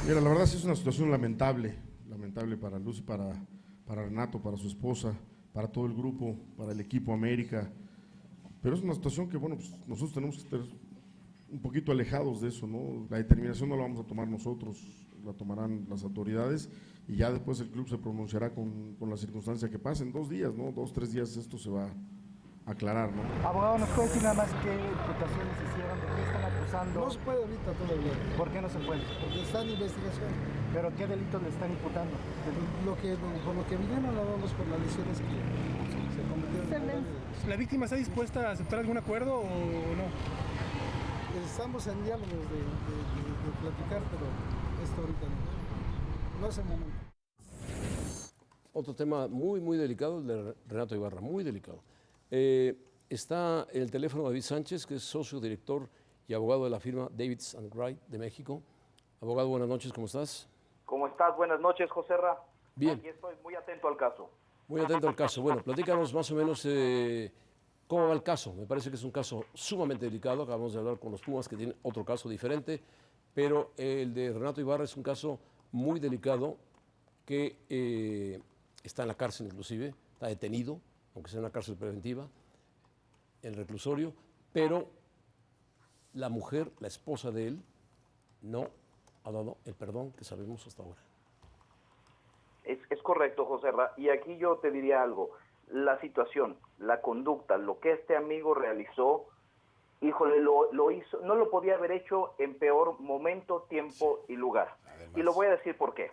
Mira, la verdad sí es una situación lamentable, lamentable para Lucy, para Renato, para su esposa, para todo el grupo, para el equipo América, pero es una situación que, bueno, pues nosotros tenemos que estar un poquito alejados de eso, ¿no? La determinación no la vamos a tomar nosotros, la tomarán las autoridades y ya después el club se pronunciará con la circunstancia que pase en 2 días, ¿no? 2, 3 días esto se va a aclarar, ¿no? Abogado, ¿nos puede decir nada más qué imputaciones hicieron? ¿De qué están acusando? No se puede ahorita todavía, ¿Por qué no se puede? porque está en investigación. ¿Pero qué delitos le están imputando? Por lo que vinieron a vamos por las lesiones que se cometieron. ¿La víctima está dispuesta a aceptar algún acuerdo o no? Estamos en diálogos de platicar, pero esto ahorita no es el momento. Otro tema muy, muy delicado, el de Renato Ibarra, muy delicado. Está en el teléfono David Sánchez, que es socio director y abogado de la firma Davids & Wright de México. Abogado, buenas noches, ¿cómo estás? ¿Cómo estás? Buenas noches, Joserra. Bien. Aquí estoy muy atento al caso. Muy atento al caso. Bueno, platícanos más o menos cómo va el caso. Me parece que es un caso sumamente delicado. Acabamos de hablar con los Pumas, que tienen otro caso diferente, pero el de Renato Ibarra es un caso muy delicado que está en la cárcel inclusive, está detenido, aunque sea en una cárcel preventiva, en el reclusorio, pero la mujer, la esposa de él, no ha dado el perdón que sabemos hasta ahora. Es correcto, Joserra. Y aquí yo te diría algo. La situación, la conducta, lo que este amigo realizó, híjole, lo hizo, no lo podía haber hecho en peor momento, tiempo y lugar. Además. Y lo voy a decir por qué.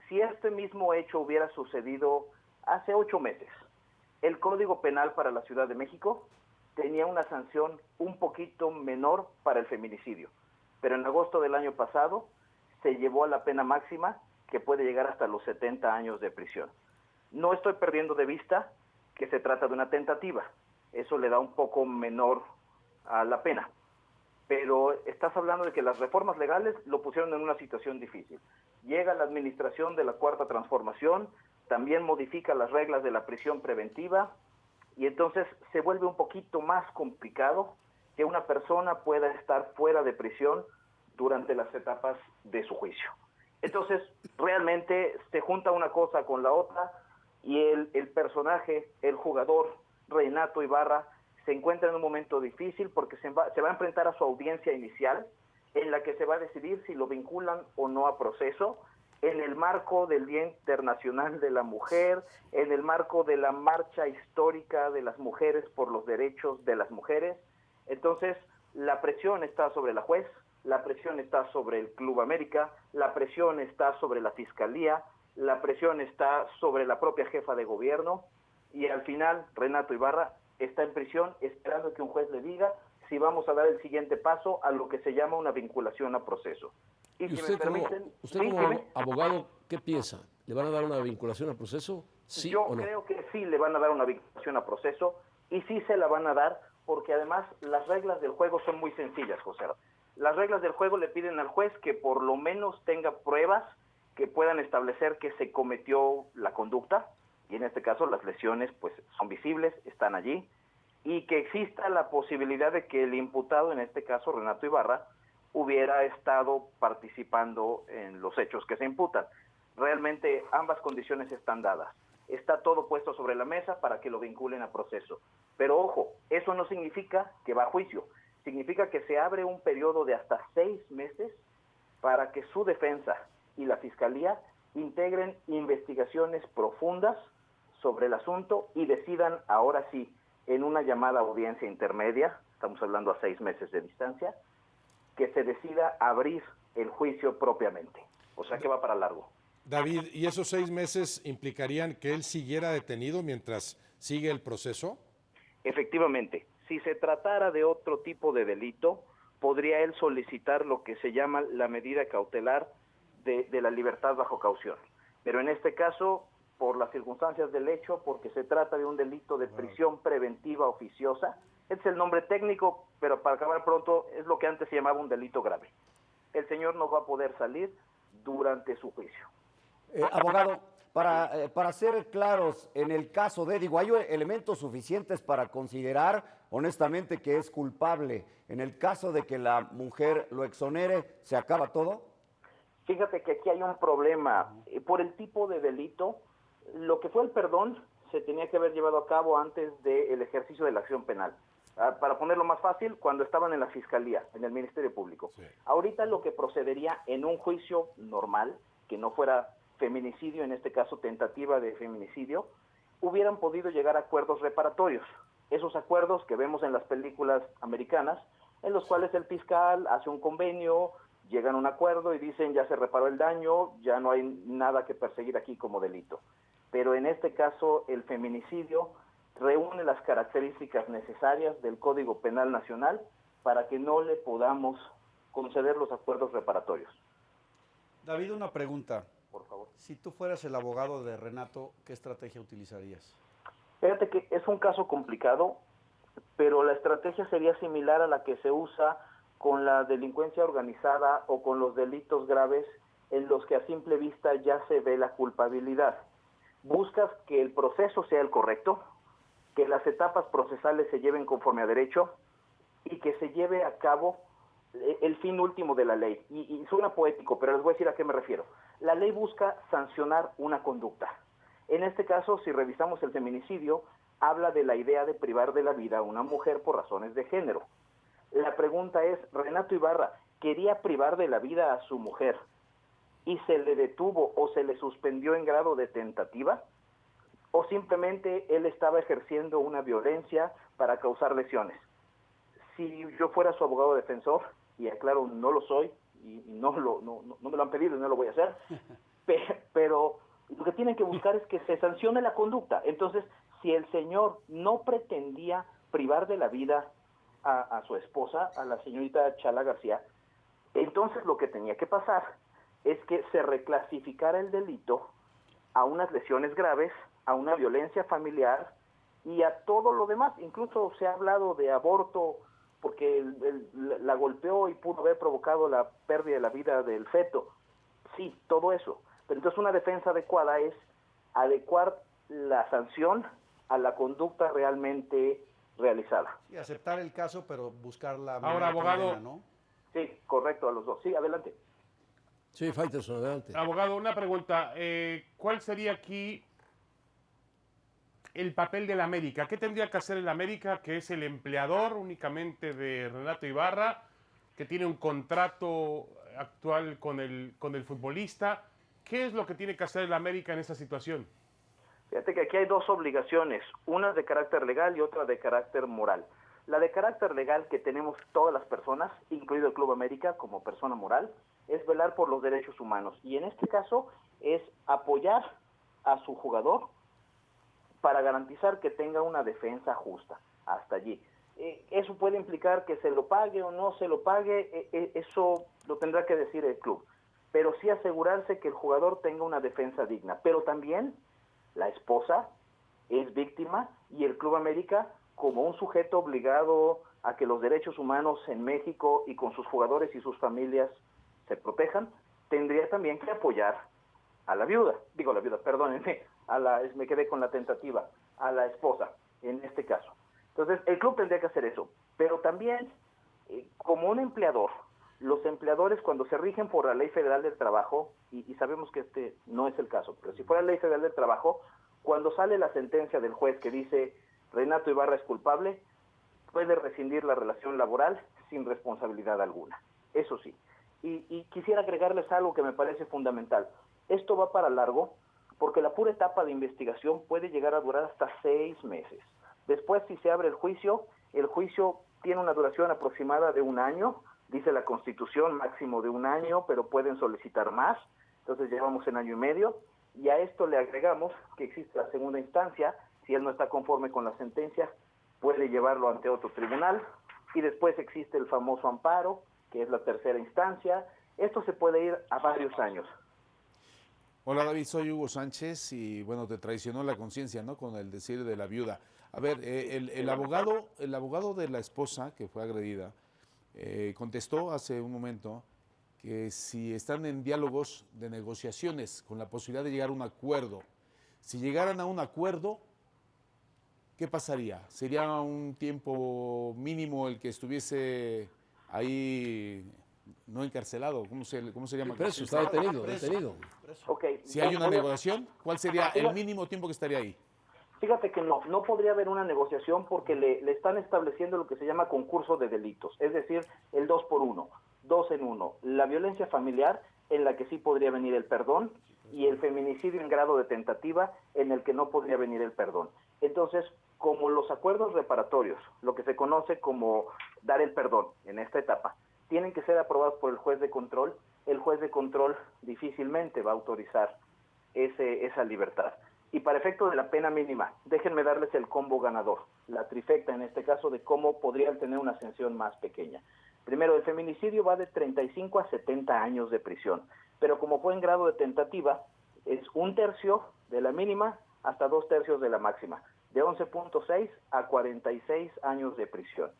Si este mismo hecho hubiera sucedido hace 8 meses, el Código Penal para la Ciudad de México tenía una sanción un poquito menor para el feminicidio. Pero en agosto del año pasado se llevó a la pena máxima, que puede llegar hasta los 70 años de prisión. No estoy perdiendo de vista que se trata de una tentativa. Eso le da un poco menor a la pena. Pero estás hablando de que las reformas legales lo pusieron en una situación difícil. Llega la administración de la Cuarta Transformación, también modifica las reglas de la prisión preventiva, y entonces se vuelve un poquito más complicado que una persona pueda estar fuera de prisión durante las etapas de su juicio. Entonces, realmente se junta una cosa con la otra y el personaje, el jugador Renato Ibarra, se encuentra en un momento difícil porque se va a enfrentar a su audiencia inicial, en la que se va a decidir si lo vinculan o no a proceso, en el marco del Día Internacional de la Mujer, en el marco de la marcha histórica de las mujeres por los derechos de las mujeres. Entonces, la presión está sobre la juez, la presión está sobre el Club América, la presión está sobre la Fiscalía, la presión está sobre la propia jefa de gobierno, y al final Renato Ibarra está en prisión esperando que un juez le diga si vamos a dar el siguiente paso a lo que se llama una vinculación a proceso. Y si usted, me permiten, como abogado, ¿qué piensa? ¿Le van a dar una vinculación a proceso? ¿Sí Yo o no? creo que sí le van a dar una vinculación a proceso, y sí se la van a dar, porque además las reglas del juego son muy sencillas, José. Las reglas del juego le piden al juez que por lo menos tenga pruebas que puedan establecer que se cometió la conducta, y en este caso las lesiones pues son visibles, están allí, y que exista la posibilidad de que el imputado, en este caso Renato Ibarra, hubiera estado participando en los hechos que se imputan. Realmente ambas condiciones están dadas. Está todo puesto sobre la mesa para que lo vinculen a proceso. Pero ojo, eso no significa que va a juicio. Significa que se abre un periodo de hasta 6 meses para que su defensa y la Fiscalía integren investigaciones profundas sobre el asunto y decidan ahora sí, en una llamada audiencia intermedia, estamos hablando a 6 meses de distancia, que se decida abrir el juicio propiamente. O sea que va para largo. David, ¿y esos 6 meses implicarían que él siguiera detenido mientras sigue el proceso? Efectivamente, si se tratara de otro tipo de delito, podría él solicitar lo que se llama la medida cautelar de la libertad bajo caución. Pero en este caso, por las circunstancias del hecho, porque se trata de un delito de prisión preventiva oficiosa, este es el nombre técnico, pero para acabar pronto es lo que antes se llamaba un delito grave. El señor no va a poder salir durante su juicio. Abogado, para ser claros, en el caso de, ¿hay elementos suficientes para considerar honestamente que es culpable? En el caso de que la mujer lo exonere, ¿se acaba todo? Fíjate que aquí hay un problema. Por el tipo de delito, lo que fue el perdón se tenía que haber llevado a cabo antes del ejercicio de la acción penal. Para ponerlo más fácil, cuando estaban en la Fiscalía, en el Ministerio Público. Sí. Ahorita lo que procedería en un juicio normal, que no fuera feminicidio, en este caso tentativa de feminicidio, hubieran podido llegar a acuerdos reparatorios. Esos acuerdos que vemos en las películas americanas, en los cuales el fiscal hace un convenio, llegan a un acuerdo y dicen ya se reparó el daño, ya no hay nada que perseguir aquí como delito. Pero en este caso el feminicidio reúne las características necesarias del Código Penal Nacional para que no le podamos conceder los acuerdos reparatorios. David, una pregunta. Por favor. Si tú fueras el abogado de Renato, ¿qué estrategia utilizarías? Fíjate que es un caso complicado, pero la estrategia sería similar a la que se usa con la delincuencia organizada o con los delitos graves en los que a simple vista ya se ve la culpabilidad. Buscas que el proceso sea el correcto, que las etapas procesales se lleven conforme a derecho y que se lleve a cabo el fin último de la ley. Y suena poético, pero les voy a decir a qué me refiero. La ley busca sancionar una conducta. En este caso, si revisamos el feminicidio, habla de la idea de privar de la vida a una mujer por razones de género. La pregunta es, Renato Ibarra quería privar de la vida a su mujer y se le detuvo o se le suspendió en grado de tentativa, o simplemente él estaba ejerciendo una violencia para causar lesiones. Si yo fuera su abogado defensor, y aclaro, no lo soy, y no me lo han pedido y no lo voy a hacer, pero lo que tienen que buscar es que se sancione la conducta. Entonces, si el señor no pretendía privar de la vida a su esposa, a la señorita Chala García, entonces lo que tenía que pasar es que se reclasificara el delito a unas lesiones graves, a una violencia familiar y a todo lo demás. Incluso se ha hablado de aborto porque la golpeó y pudo haber provocado la pérdida de la vida del feto. Sí, todo eso. Pero entonces una defensa adecuada es adecuar la sanción a la conducta realmente realizada. Y aceptar el caso, pero buscar la Ahora, menor abogado. condena, ¿no? Sí, correcto, a los dos. Sí, adelante. Sí, Faitelson, adelante. Abogado, una pregunta. ¿Cuál sería aquí el papel de la América? ¿Qué tendría que hacer el América, que es el empleador únicamente de Renato Ibarra, que tiene un contrato actual con el futbolista? ¿Qué es lo que tiene que hacer el América en esa situación? Fíjate que aquí hay dos obligaciones, una de carácter legal y otra de carácter moral. La de carácter legal que tenemos todas las personas, incluido el Club América como persona moral, es velar por los derechos humanos. Y en este caso es apoyar a su jugador para garantizar que tenga una defensa justa. Hasta allí. Eso puede implicar que se lo pague o no se lo pague, eso lo tendrá que decir el club. Pero sí asegurarse que el jugador tenga una defensa digna. Pero también la esposa es víctima y el Club América, como un sujeto obligado a que los derechos humanos en México y con sus jugadores y sus familias se protejan, tendría también que apoyar a la viuda, perdónenme, me quedé con la tentativa, a la esposa, en este caso. Entonces, el club tendría que hacer eso, pero también, como un empleador, los empleadores cuando se rigen por la Ley Federal del Trabajo, y sabemos que este no es el caso, pero si fuera la Ley Federal del Trabajo, cuando sale la sentencia del juez que dice Renato Ibarra es culpable, puede rescindir la relación laboral sin responsabilidad alguna. Eso sí. Y quisiera agregarles algo que me parece fundamental. Esto va para largo porque la pura etapa de investigación puede llegar a durar hasta 6 meses. Después, si se abre el juicio tiene una duración aproximada de 1 año, dice la Constitución, máximo de 1 año, pero pueden solicitar más, entonces llevamos en 1 año y medio, y a esto le agregamos que existe la segunda instancia, si él no está conforme con la sentencia, puede llevarlo ante otro tribunal, y después existe el famoso amparo, que es la tercera instancia. Esto se puede ir a varios años. Hola David, soy Hugo Sánchez y bueno, te traicionó la conciencia, ¿no? Con el decir de la viuda. A ver, el abogado de la esposa que fue agredida contestó hace un momento que si están en diálogos de negociaciones con la posibilidad de llegar a un acuerdo, si llegaran a un acuerdo, ¿qué pasaría? ¿Sería un tiempo mínimo el que estuviese ahí no encarcelado, ¿cómo se llama? Preso, está detenido, detenido. Okay. Si hay una negociación, ¿cuál sería el mínimo tiempo que estaría ahí? Fíjate que no podría haber una negociación porque le están estableciendo lo que se llama concurso de delitos, es decir, el 2 por 1, 2 en 1, la violencia familiar en la que sí podría venir el perdón y el feminicidio en grado de tentativa en el que no podría venir el perdón. Entonces, como los acuerdos reparatorios, lo que se conoce como dar el perdón en esta etapa, tienen que ser aprobados por el juez de control, el juez de control difícilmente va a autorizar esa libertad. Y para efecto de la pena mínima, déjenme darles el combo ganador, la trifecta en este caso de cómo podrían tener una sanción más pequeña. Primero, el feminicidio va de 35 a 70 años de prisión, pero como fue en grado de tentativa, es 1/3 de la mínima hasta 2/3 de la máxima, de 11.6 a 46 años de prisión.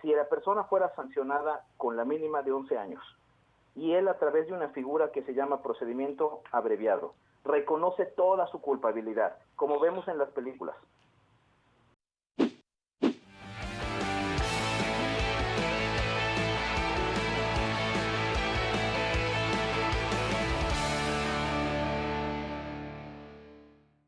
Si la persona fuera sancionada con la mínima de 11 años, y él a través de una figura que se llama procedimiento abreviado, reconoce toda su culpabilidad, como vemos en las películas,